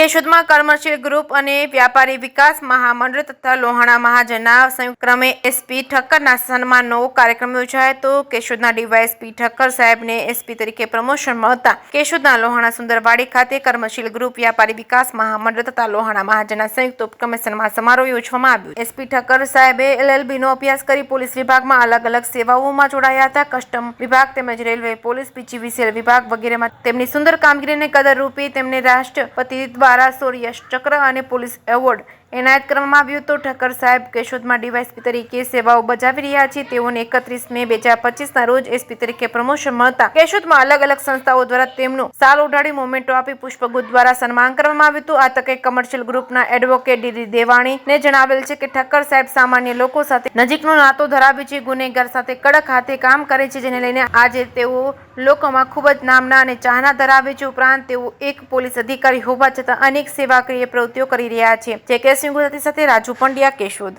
કેશોદમાં commercial group અને વ્યાપારી વિકાસ મહામંડળ તથા લોહાણા મહાજનના સંયુક્ત ક્રમે એસપી ઠક્કરના સન્માનનો કાર્યક્રમ યોજાયો હતો। કેશોદના ડીવાયએસપી ઠક્કર સાહેબને એસપી તરીકે પ્રમોશન મળતા કેશોદના લોહાણા સુંદરવાડી ખાતે કમર્શિયલ ગ્રુપ વ્યાપારી વિકાસ મહામંડળ તથા લોહાણા મહાજનના સંયુક્ત ઉપક્રમે સન્માન સમારોહ યોજવામાં આવ્યો। એસપી ઠક્કર સાહેબે LLBનો અભ્યાસ કરી પોલીસ વિભાગમાં અલગ અલગ સેવાઓમાં જોડાયા હતા। કસ્ટમ વિભાગ તેમજ રેલવે, પોલીસ, PGVCL વિભાગ વગેરેમાં તેમની સુંદર કામગીરીને કદર રૂપે તેમને રાષ્ટ્રપતિ દ્વારા શૌર્ય ચક્ર અને પોલીસ એવોર્ડ એનાયત કરવામાં આવ્યો હતો। ઠક્કર સાહેબ કેશોદમાં ડીવાયએસપી તરીકે સેવાઓ બજાવી રહ્યા છે। તેઓને 31 મે 2025ના રોજ એસપી તરીકે પ્રમોશન મળતા કેશોદમાં અલગ અલગ સંસ્થાઓ દ્વારા તેમનું સાલ ઓઢાડી મોમેન્ટો આપી પુષ્પગુચ્છ દ્વારા સન્માન કરવામાં આવ્યું હતું। આ તકે કમર્શિયલ ગ્રુપના એડવોકેટ ડીડી દેવાણીને જણાવેલ છે કે ઠક્કર સાહેબ સામાન્ય લોકો સાથે નજીકનો નાતો ધરાવે છે, ગુનેગાર સાથે કડક હાથે કામ કરે છે, જેને લઈને આજે તેઓ લોકોમાં ખૂબ જ નામના અને ચાહના ધરાવે છે। ઉપરાંત તેઓ એક પોલીસ અધિકારી હોવા છતાં અનેક સેવાકીય પ્રવૃત્તિઓ કરી રહ્યા છે। જે કેસની ગુજરાતી સાથે રાજુ પંડ્યા, કેશોદ।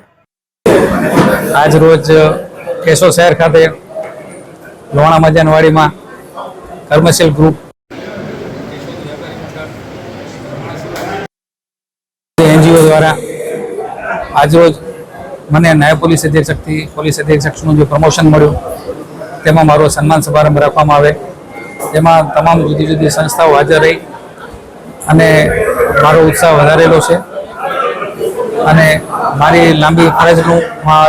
આજ રોજ કેશોદ શહેર ખાતે લોહાણા મહાજનવાડીમાં કમર્શિયલ ગ્રુપ NGO દ્વારા આજરોજ મને નાયબ પોલીસ અધિક્ષકથી પોલીસ અધિક્ષકનું જે પ્રમોશન મળ્યું તેમાં મારો સન્માન સમારંભ રાખવામાં આવે, તેમાં તમામ જુદી જુદી સંસ્થાઓ હાજર રહી અને મારો ઉત્સાહ વધારેલો છે અને મારી લાંબી ફરજનું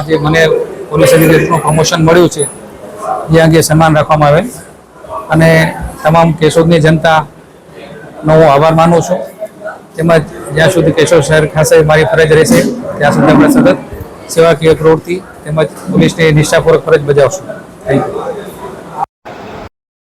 જે મને પોલીસ અધિકારીનું પ્રમોશન મળ્યું છે એ અંગે સન્માન રાખવામાં આવે અને તમામ કેશોદની જનતાનો હું આભાર માનું છું। તેમજ જ્યાં સુધી કેશોદ શહેર ખાતે મારી ફરજ રહેશે ત્યાં સુધી આપણે સતત સેવાકીય પ્રવૃત્તિ તેમજ પોલીસની નિષ્ઠાપૂર્વક ફરજ બજાવશું। Thank you.